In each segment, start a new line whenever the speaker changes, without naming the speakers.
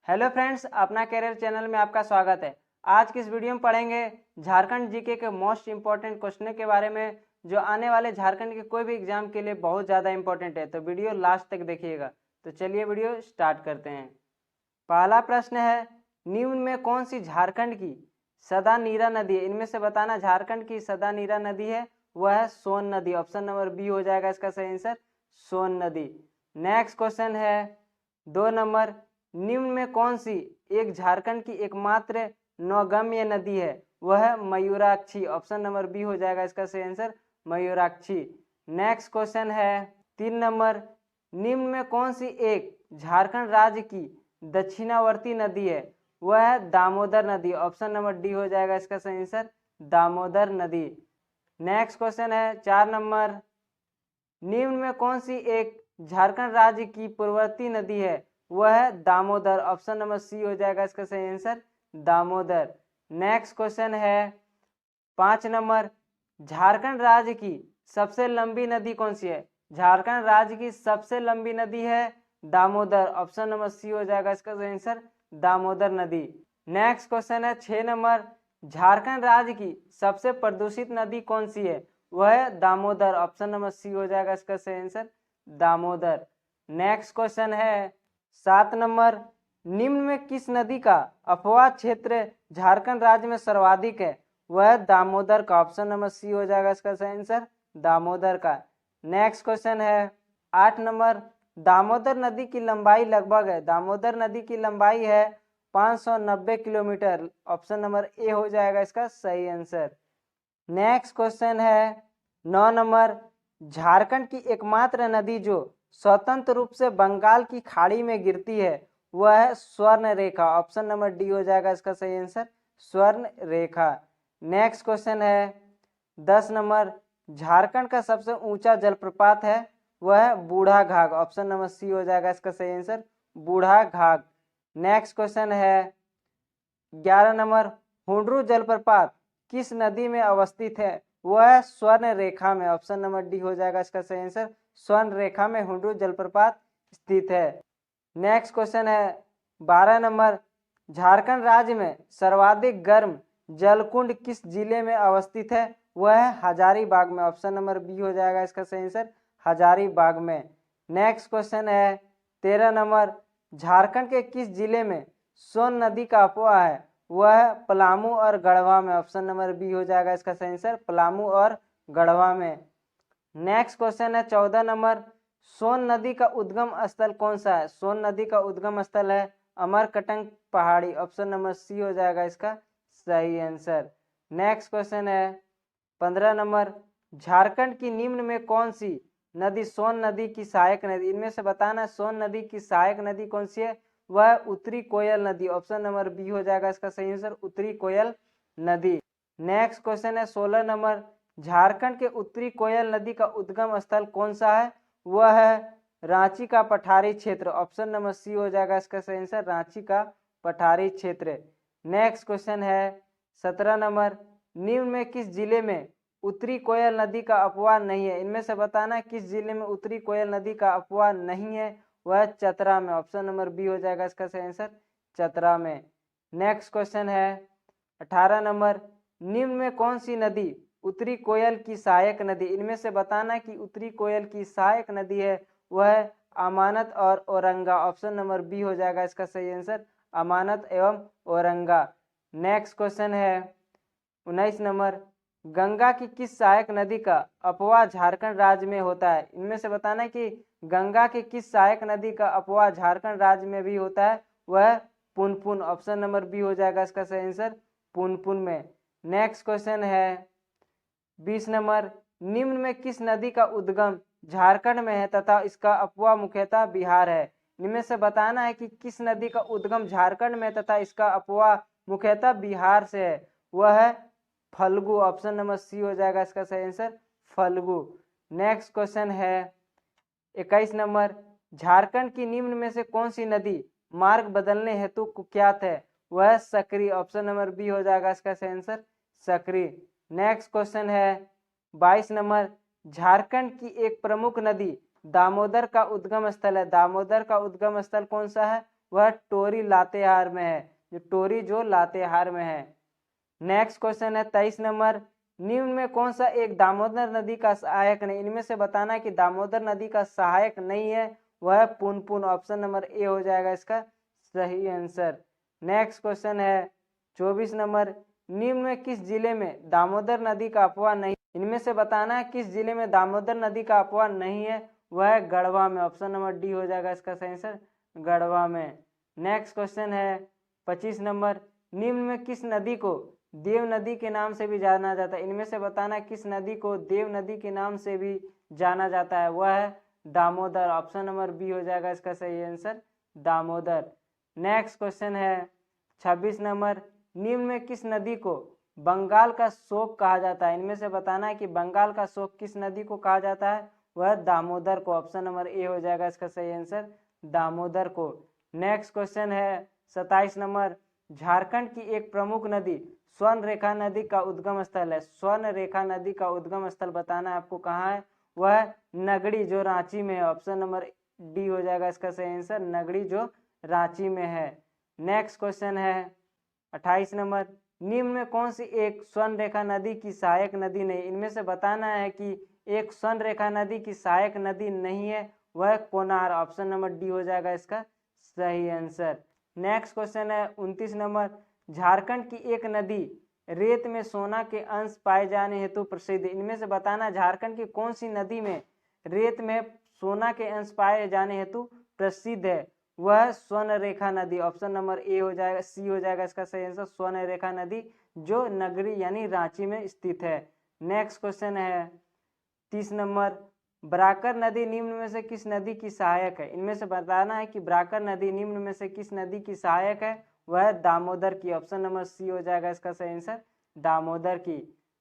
Hello friends, अपना career channel में आपका स्वागत है। आज की इस वीडियो में पढ़ेंगे झारखंड जीके के मोस्ट इंपॉर्टेंट क्वेश्चन के बारे में, जो आने वाले झारखंड के कोई भी एग्जाम के लिए बहुत ज़्यादा इंपॉर्टेंट है। तो वीडियो लास्ट तक देखिएगा। तो चलिए वीडियो स्टार्ट करते हैं। पहला प्रश्न है, निम्न में कौन सी झारखंड की सदा नीरा नदी है? इनमें से बताना झारखंड की सदा नीरा नदी है, वह है सोन नदी। ऑप्शन नंबर बी हो जाएगा इसका सही आंसर, सोन नदी। नेक्स्ट क्वेश्चन है 2 नंबर, निम्न में कौन सी एक झारखंड की एकमात्र नौगम्य नदी है? वह है मयूराक्षी। ऑप्शन नंबर बी हो जाएगा इसका सही आंसर, मयूराक्षी। नेक्स्ट क्वेश्चन है 3 नंबर, निम्न में कौन सी एक झारखंड राज्य की दक्षिणावर्ती नदी है? वह है दामोदर नदी। ऑप्शन नंबर डी हो जाएगा इसका सही आंसर, दामोदर नदी। नेक्स्ट क्वेश्चन है 4 नंबर, निम्न में कौन सी एक झारखंड राज्य की पूर्ववर्ती नदी है? वह है दामोदर। ऑप्शन नंबर सी हो जाएगा इसका सही आंसर, दामोदर। नेक्स्ट क्वेश्चन है 5 नंबर, झारखंड राज्य की सबसे लंबी नदी कौन सी है? झारखंड राज्य की सबसे लंबी नदी है दामोदर। ऑप्शन नंबर सी हो जाएगा इसका सही आंसर, दामोदर नदी। नेक्स्ट क्वेश्चन है 6 नंबर, झारखंड राज्य की सबसे प्रदूषित नदी कौन सी है? वह है दामोदर। ऑप्शन नंबर सी हो जाएगा इसका सही आंसर, दामोदर। नेक्स्ट क्वेश्चन है 7 नंबर, निम्न में किस नदी का अपवाह क्षेत्र झारखंड राज्य में सर्वाधिक है? वह दामोदर का। ऑप्शन नंबर सी हो जाएगा इसका सही आंसर, दामोदर का। नेक्स्ट क्वेश्चन है 8 नंबर, दामोदर नदी की लंबाई लगभग है? दामोदर नदी की लंबाई है 590 किलोमीटर। ऑप्शन नंबर ए हो जाएगा इसका सही आंसर। नेक्स्ट क्वेश्चन है 9 नंबर, झारखंड की एकमात्र नदी जो स्वतंत्र रूप से बंगाल की खाड़ी में गिरती है, वह है स्वर्ण रेखा। ऑप्शन नंबर डी हो जाएगा इसका सही आंसर, स्वर्ण रेखा। नेक्स्ट क्वेश्चन है 10 नंबर, झारखंड का सबसे ऊंचा जलप्रपात है? वह है बूढ़ा घाघ। ऑप्शन नंबर सी हो जाएगा इसका सही आंसर, बूढ़ा घाघ। नेक्स्ट क्वेश्चन है 11 नंबर, हुंड्रू जलप्रपात किस नदी में अवस्थित है? वह स्वर्ण रेखा में। ऑप्शन नंबर डी हो जाएगा इसका सही आंसर, स्वर्ण रेखा में हुंड्रू जलप्रपात स्थित है। नेक्स्ट क्वेश्चन है 12 नंबर, झारखंड राज्य में सर्वाधिक गर्म जलकुंड किस जिले में अवस्थित है? वह है हजारीबाग में। ऑप्शन नंबर बी हो जाएगा इसका सही आंसर, हजारीबाग में। नेक्स्ट क्वेश्चन है 13 नंबर, झारखंड के किस जिले में सोन नदी का अपवाह है? वह है पलामू और गढ़वा में। ऑप्शन नंबर बी हो जाएगा इसका सही आंसर, पलामू और गढ़वा में। नेक्स्ट क्वेश्चन है 14 नंबर, सोन नदी का उद्गम स्थल कौन सा है? सोन नदी का उद्गम स्थल है अमरकंटक पहाड़ी। ऑप्शन नंबर सी हो जाएगा इसका सही आंसर। नेक्स्ट क्वेश्चन है 15 नंबर, झारखंड की निम्न में कौन सी नदी सोन नदी की सहायक नदी? इनमें से बताना सोन नदी की सहायक नदी कौन सी है? वह उत्तरी कोयल नदी। ऑप्शन नंबर बी हो जाएगा इसका सही आंसर, उत्तरी कोयल नदी। नेक्स्ट क्वेश्चन है 16 नंबर, झारखंड के उत्तरी कोयल नदी का उद्गम स्थल कौन सा है? वह है रांची का पठारी क्षेत्र। ऑप्शन नंबर सी हो जाएगा इसका सही आंसर, रांची का पठारी क्षेत्र। नेक्स्ट क्वेश्चन है 17 नंबर, निम्न में किस जिले में उत्तरी कोयल नदी का अपवाह नहीं है? इनमें से बताना किस जिले में उत्तरी कोयल नदी का अपवाह नहीं है? वह चतरा में। ऑप्शन नंबर बी हो जाएगा इसका सही आंसर, चतरा में। नेक्स्ट क्वेश्चन है 18 नंबर, निम्न में कौन सी नदी उत्तरी कोयल की सहायक नदी? इनमें से बताना कि उत्तरी कोयल की सहायक नदी है वह अमानत और औरंगा। ऑप्शन नंबर बी हो जाएगा इसका सही आंसर, अमानत एवं औरंगा। नेक्स्ट क्वेश्चन है 19 नंबर, गंगा की किस सहायक नदी का अपवाह झारखंड राज्य में होता है? इनमें से बताना कि गंगा की किस सहायक नदी का अपवाह झारखंड राज्य में भी होता है? वह पुनपुन। ऑप्शन नंबर बी हो जाएगा इसका सही आंसर, पुनपुन में। नेक्स्ट क्वेश्चन है 20 नंबर, निम्न में किस नदी का उद्गम झारखंड में है तथा इसका अपवाह मुख्यतः बिहार है? इनमें से बताना है कि किस नदी का उद्गम झारखंड में तथा इसका अपवाह मुख्यतः बिहार से है? वह है फल्गु। ऑप्शन नंबर सी हो जाएगा इसका सही आंसर, फल्गु। नेक्स्ट क्वेश्चन है 21 नंबर, झारखंड की निम्न में से कौन सी नदी मार्ग बदलने हेतु कुख्यात है? वह सकरी। ऑप्शन नंबर बी हो जाएगा इसका सही आंसर, सकरी। नेक्स्ट क्वेश्चन है 22 नंबर, झारखंड की एक प्रमुख नदी दामोदर का उद्गम स्थल है? दामोदर का उद्गम स्थल कौन सा है? वह टोरी लातेहार में है, जो टोरी जो लातेहार में है। नेक्स्ट क्वेश्चन है 23 नंबर, निम्न में कौन सा एक दामोदर नदी का सहायक नहीं, इनमें से बताना है कि दामोदर नदी का सहायक नहीं है, वह पुनपुन। ऑप्शन नंबर ए हो जाएगा इसका सही आंसर। नेक्स्ट क्वेश्चन है 24 नंबर, निम्न में किस जिले में दामोदर नदी का अपवाह नहीं, इनमें से बताना है किस जिले में दामोदर नदी का अपवाह नहीं है, वह गढ़वा में। ऑप्शन नंबर डी हो जाएगा इसका सही आंसर, गढ़वा में। नेक्स्ट क्वेश्चन है 25 नंबर, निम्न में किस नदी को देव नदी के नाम से भी जाना जाता है, इनमें से बताना किस नदी को देव नदी के नाम से भी जाना जाता है, वह है दामोदर। ऑप्शन नंबर बी हो जाएगा इसका सही आंसर, दामोदर। नेक्स्ट क्वेश्चन है 26 नंबर, निम्न में किस नदी को बंगाल का शोक कहा जाता है, इनमें से बताना है कि बंगाल का शोक किस नदी को कहा जाता है, वह दामोदर को। ऑप्शन नंबर ए हो जाएगा इसका सही आंसर, दामोदर को। नेक्स्ट क्वेश्चन है 27 नंबर, झारखंड की एक प्रमुख नदी स्वर्ण रेखा नदी का उद्गम स्थल है, स्वर्ण रेखा नदी का उद्गम स्थल बताना है आपको कहाँ है, वह नगड़ी जो रांची में है। ऑप्शन नंबर डी हो जाएगा इसका सही आंसर, नगड़ी जो रांची में है। नेक्स्ट क्वेश्चन है 28 नंबर, निम्न में कौन सी एक स्वर्ण रेखा नदी की सहायक नदी नहीं, इनमें से बताना है कि एक स्वर्ण रेखा नदी की सहायक नदी नहीं है, वह कोनार। ऑप्शन नंबर डी हो जाएगा इसका सही आंसर। नेक्स्ट क्वेश्चन है 29 नंबर, झारखंड की एक नदी रेत में सोना के अंश पाए जाने हेतु प्रसिद्ध, इनमें से बताना झारखंड की कौन सी नदी में रेत में सोना के अंश पाए जाने हेतु प्रसिद्ध है, वह स्वर्ण रेखा नदी। ऑप्शन नंबर ए हो जाएगा, सी हो जाएगा इसका सही आंसर, स्वर्ण रेखा नदी जो नगरी यानी रांची में स्थित है। नेक्स्ट क्वेश्चन है 30 नंबर, बराकर नदी निम्न में से किस नदी की सहायक है, इनमें से बताना है कि बराकर नदी निम्न में से किस नदी की सहायक है, वह दामोदर की। ऑप्शन नंबर सी हो जाएगा इसका सही आंसर, दामोदर की।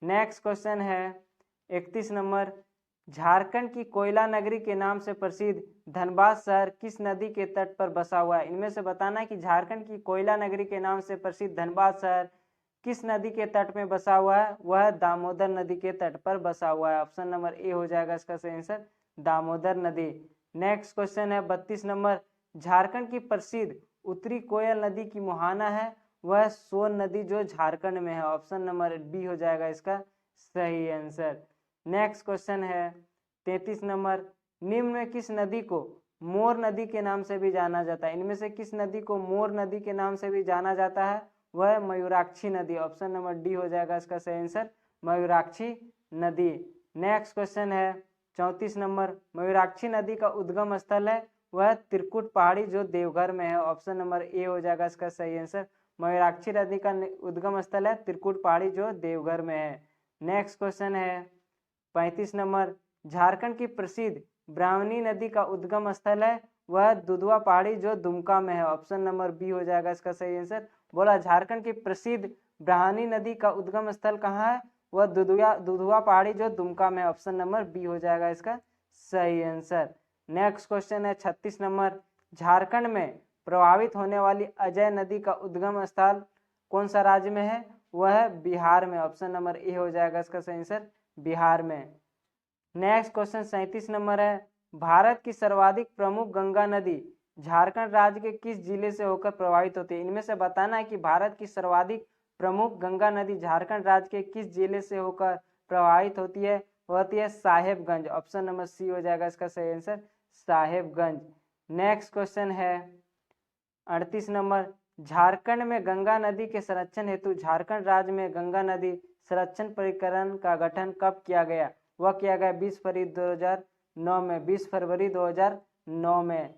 नेक्स्ट क्वेश्चन है 31 नंबर, झारखंड की कोयला नगरी के नाम से प्रसिद्ध धनबाद शहर किस नदी के तट पर बसा हुआ है, इनमें से बताना है कि झारखंड की कोयला नगरी के नाम से प्रसिद्ध धनबाद शहर किस नदी के तट में बसा हुआ है, वह दामोदर नदी के तट पर बसा हुआ है। ऑप्शन नंबर ए हो जाएगा इसका सही आंसर, दामोदर नदी। नेक्स्ट क्वेश्चन है 32 नंबर, झारखंड की प्रसिद्ध उत्तरी कोयल नदी की मुहाना है, वह सोन नदी जो झारखंड में है। ऑप्शन नंबर बी हो जाएगा इसका सही आंसर। नेक्स्ट क्वेश्चन है 33 नंबर, निम्न में किस नदी को मोर नदी के नाम से भी जाना जाता है, इनमें से किस नदी को मोर नदी के नाम से भी जाना जाता है, वह मयूराक्षी नदी। ऑप्शन नंबर डी हो जाएगा इसका सही आंसर, मयूराक्षी नदी। नेक्स्ट क्वेश्चन है 34 नंबर, मयूराक्षी नदी का उद्गम स्थल है, वह त्रिकुट पहाड़ी जो देवघर में है। ऑप्शन नंबर ए हो जाएगा इसका सही आंसर, मयूराक्षी नदी का उद्गम स्थल है त्रिकुट पहाड़ी जो देवघर में है। नेक्स्ट क्वेश्चन है 35 नंबर, झारखंड की प्रसिद्ध ब्राह्मणी नदी का उद्गम स्थल है, वह दुधवा पहाड़ी जो दुमका में है। ऑप्शन नंबर बी हो जाएगा इसका सही आंसर। बोला झारखंड की प्रसिद्ध ब्राह्मणी नदी का उद्गम स्थल कहाँ है, वह दुधवा पहाड़ी जो दुमका में है। ऑप्शन नंबर बी हो जाएगा इसका सही आंसर। नेक्स्ट क्वेश्चन है 36 नंबर, झारखंड में प्रभावित होने वाली अजय नदी का उद्गम स्थल कौन सा राज्य में है, वह है बिहार में। ऑप्शन नंबर ए हो जाएगा इसका सही आंसर, बिहार में। नेक्स्ट क्वेश्चन 37 नंबर है, भारत की सर्वाधिक प्रमुख गंगा नदी झारखंड राज्य के किस जिले से होकर प्रभावित होती है, इनमें से बताना है कि भारत की सर्वाधिक प्रमुख गंगा नदी झारखंड राज्य के किस जिले से होकर प्रभावित होती है, वह होती है साहेबगंज। ऑप्शन नंबर सी हो जाएगा इसका सही आंसर, साहेबगंज। नेक्स्ट क्वेश्चन है 38 नंबर, झारखंड में गंगा नदी के संरक्षण हेतु झारखंड राज्य में गंगा नदी संरक्षण प्राधिकरण का गठन कब किया गया, वह किया गया 20 फरवरी 2009 में, 20 फरवरी 2009 में।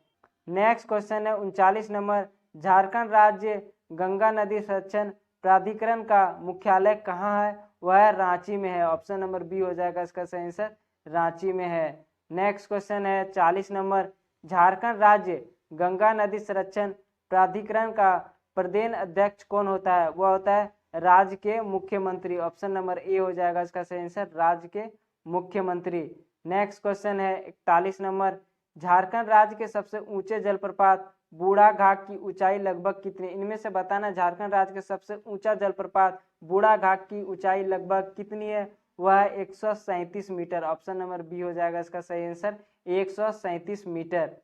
नेक्स्ट क्वेश्चन है 39 नंबर, झारखंड राज्य गंगा नदी संरक्षण प्राधिकरण का मुख्यालय कहाँ है, वह रांची में है। ऑप्शन नंबर बी हो जाएगा इसका सही आंसर, रांची में है। नेक्स्ट क्वेश्चन है 40 नंबर, झारखंड राज्य गंगा नदी संरक्षण प्राधिकरण का प्रदेश अध्यक्ष कौन होता है, वह होता है राज्य के मुख्यमंत्री। ऑप्शन नंबर ए हो जाएगा इसका सही आंसर, राज्य के मुख्यमंत्री। नेक्स्ट क्वेश्चन है 41 नंबर, झारखंड राज्य के सबसे ऊंचे जलप्रपात बूढ़ा घाट की ऊंचाई लगभग कितनी, इनमें से बताना झारखंड राज्य के सबसे ऊंचा जलप्रपात बूढ़ा घाट की ऊंचाई लगभग कितनी है, वह 137 मीटर। ऑप्शन नंबर बी हो जाएगा इसका सही answer, 137 metre.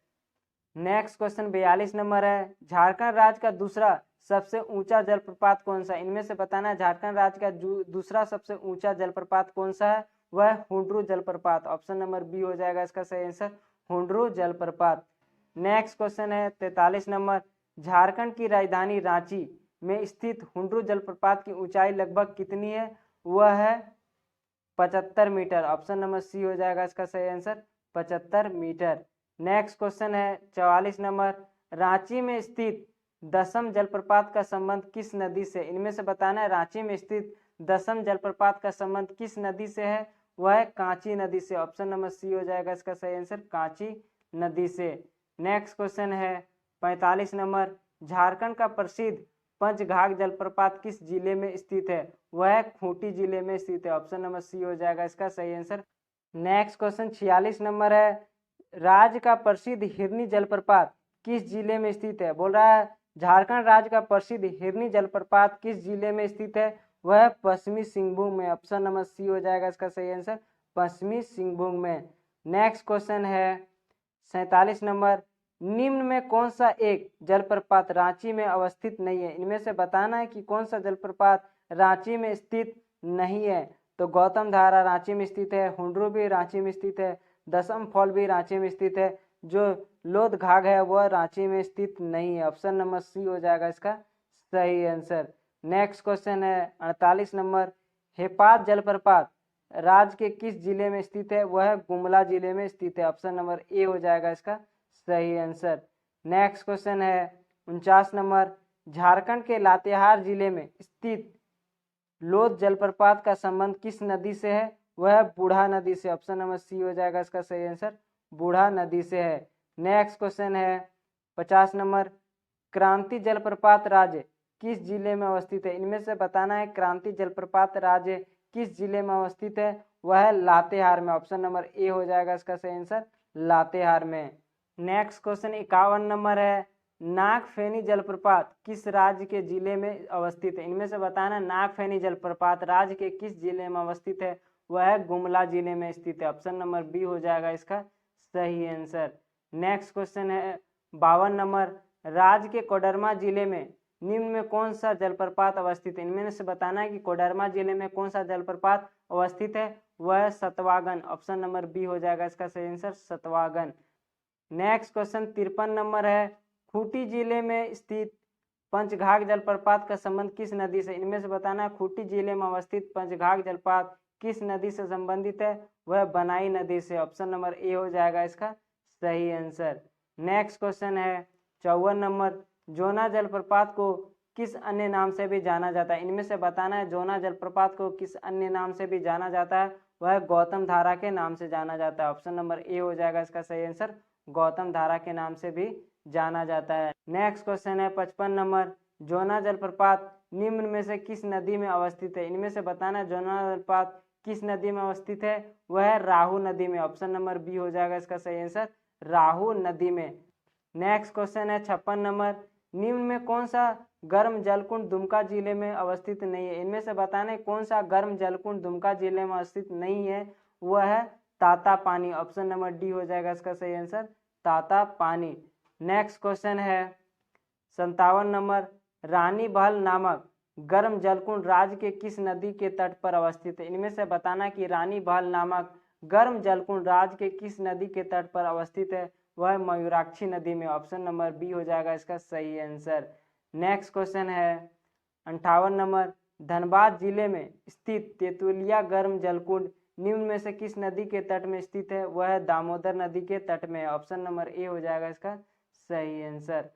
Next question 42 number है, झारखंड राज्य का दूसरा सबसे ऊंचा जलप्रपात कौन सा है? इनमें से बताना है झारखंड राज्य का दूसरा सबसे ऊंचा जलप्रपात कौन सा है? वह हुंड्रू जलप्रपात। ऑप्शन नंबर बी हो जाएगा इसका सही आंसर, हुंड्रू जलप्रपात। नेक्स्ट क्वेश्चन है 43 नंबर, झारखंड की राजधानी रांची में स्थित हुंड्रू जलप्रपात की ऊंचाई लगभग कितनी है? वह है 75 मीटर। ऑप्शन नंबर सी हो जाएगा इसका सही आंसर, 75 मीटर। नेक्स्ट क्वेश्चन है 44 नंबर, रांची में स्थित दसम जलप्रपात का संबंध किस नदी से? इनमें से बताना है रांची में स्थित दसम जलप्रपात का संबंध किस नदी से है? वह है कांची नदी से। ऑप्शन नंबर सी हो जाएगा इसका सही आंसर, कांची नदी से। नेक्स्ट क्वेश्चन है 45 नंबर, झारखंड का प्रसिद्ध पंचघाघ जलप्रपात किस जिले में स्थित है? वह खूंटी जिले में स्थित है। ऑप्शन नंबर सी हो जाएगा इसका सही आंसर। नेक्स्ट क्वेश्चन 46 नंबर है, राज्य का प्रसिद्ध हिरनी जलप्रपात किस जिले में स्थित है? बोल रहा है झारखंड राज्य का प्रसिद्ध हिरनी जलप्रपात किस जिले में स्थित है? वह पश्चिमी सिंहभूम में। ऑप्शन नंबर सी हो जाएगा इसका सही आंसर, पश्चिमी सिंहभूम में। नेक्स्ट क्वेश्चन है 47 नंबर, निम्न में कौन सा एक जलप्रपात रांची में अवस्थित नहीं है? इनमें से बताना है कि कौन सा जलप्रपात रांची में स्थित नहीं है। तो गौतम धारा रांची में स्थित है, हुंड्रू भी रांची में स्थित है, दसम फॉल भी रांची में स्थित है, जो लोध घाघ है वह रांची में स्थित नहीं है। ऑप्शन नंबर सी हो जाएगा इसका सही आंसर। नेक्स्ट क्वेश्चन है 48 नंबर, हेपात जलप्रपात राज्य के किस जिले में स्थित है? वह गुमला जिले में स्थित है। ऑप्शन नंबर ए हो जाएगा इसका सही आंसर। नेक्स्ट क्वेश्चन है 49 नंबर, झारखंड के लातेहार जिले में स्थित लोध जलप्रपात का संबंध किस नदी से है? वह बूढ़ा नदी से। ऑप्शन नंबर सी हो जाएगा इसका सही आंसर, बूढ़ा नदी से है। नेक्स्ट क्वेश्चन है 50 नंबर, क्रांति जलप्रपात राज्य किस जिले में अवस्थित है? इनमें से बताना है क्रांति जलप्रपात राज्य किस जिले में अवस्थित है? वह लातेहार में। ऑप्शन नंबर ए हो जाएगा इसका सही आंसर, लातेहार में। नेक्स्ट क्वेश्चन 51 नंबर है, नागफेनी जलप्रपात किस राज्य के जिले में अवस्थित है? इनमें से बताना नागफेनी जलप्रपात राज्य के किस जिले में अवस्थित है? वह गुमला जिले में स्थित है। ऑप्शन नंबर बी हो जाएगा इसका सही आंसर। नेक्स्ट क्वेश्चन है 52 नंबर, राज्य के कोडरमा जिले में निम्न में कौन सा जलप्रपात अवस्थित है? इनमें से बताना है कि कोडरमा जिले में कौन सा जलप्रपात अवस्थित है? वह सतवागन। ऑप्शन नंबर बी हो जाएगा इसका सही आंसर, सतवागन। नेक्स्ट क्वेश्चन 53 नंबर है, खूंटी जिले में स्थित पंचघाघ जलप्रपात का संबंध किस नदी से? इनमें से बताना है खूंटी जिले में अवस्थित पंचघाघ जलप्रपात किस नदी से संबंधित है? वह बनाई नदी से। ऑप्शन नंबर ए हो जाएगा इसका सही आंसर। नेक्स्ट क्वेश्चन है 54 नंबर, जोना जलप्रपात को किस अन्य नाम से भी जाना जाता है? इनमें से बताना है जोना जलप्रपात को किस अन्य नाम से भी जाना जाता है? वह गौतम धारा के नाम से जाना जाता है। ऑप्शन नंबर ए हो जाएगा इसका सही आंसर, गौतम धारा के नाम से भी जाना जाता है। नेक्स्ट क्वेश्चन है 55 नंबर, जोना जलप्रपात निम्न में से किस नदी में अवस्थित है? इनमें से बताना है जोना जलप्रपात किस नदी में अवस्थित है? वह राहू नदी में। ऑप्शन नंबर बी हो जाएगा इसका सही आंसर, राहू नदी में। नेक्स्ट क्वेश्चन है 56 नंबर, निम्न में कौन सा गर्म जलकुंड दुमका जिले में अवस्थित नहीं है? इनमें से बताना है कौन सा गर्म जलकुंड दुमका जिले में अवस्थित नहीं है? वह है ताता पानी। ऑप्शन नंबर डी हो जाएगा इसका सही आंसर, ताता पानी। नेक्स्ट क्वेश्चन है 57 नंबर, रानी बहल नामक गर्म जलकुंड राज्य के किस नदी के तट पर अवस्थित है? इनमें से बताना कि रानी बहल नामक गर्म जलकुंड राज्य के किस नदी के तट पर अवस्थित है? वह मयूराक्षी नदी में। ऑप्शन नंबर बी हो जाएगा इसका सही आंसर। नेक्स्ट क्वेश्चन है 58 नंबर, धनबाद जिले में स्थित तेतुलिया गर्म जलकुंड निम्न में से किस नदी के तट में स्थित है? वह दामोदर नदी के तट में। ऑप्शन नंबर ए हो जाएगा इसका सही आंसर।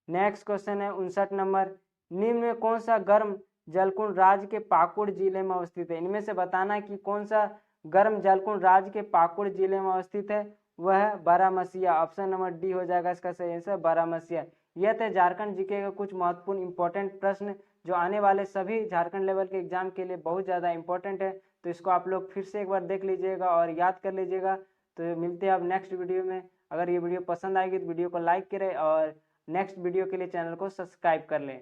नेक्स्ट क्वेश्चन है 59 नंबर, निम्न में कौन सा गर्म जलकुंड राज्य के पाकुड़ जिले में अवस्थित है? इनमें से बताना कि कौन सा गर्म जलकुंड राज्य के पाकुड़ जिले में अवस्थित है? वह बारामसिया। ऑप्शन नंबर डी हो जाएगा इसका सही आंसर, बारामसिया। यह थे झारखंड जीके का कुछ महत्वपूर्ण इंपॉर्टेंट प्रश्न जो आने वाले सभी झारखंड लेवल के एग्जाम के लिए बहुत ज़्यादा इंपॉर्टेंट है। तो इसको आप लोग फिर से एक बार देख लीजिएगा और याद कर लीजिएगा। तो मिलते हैं अब नेक्स्ट वीडियो में। अगर ये वीडियो पसंद आएगी तो वीडियो को लाइक करें और नेक्स्ट वीडियो के लिए चैनल को सब्सक्राइब कर लें।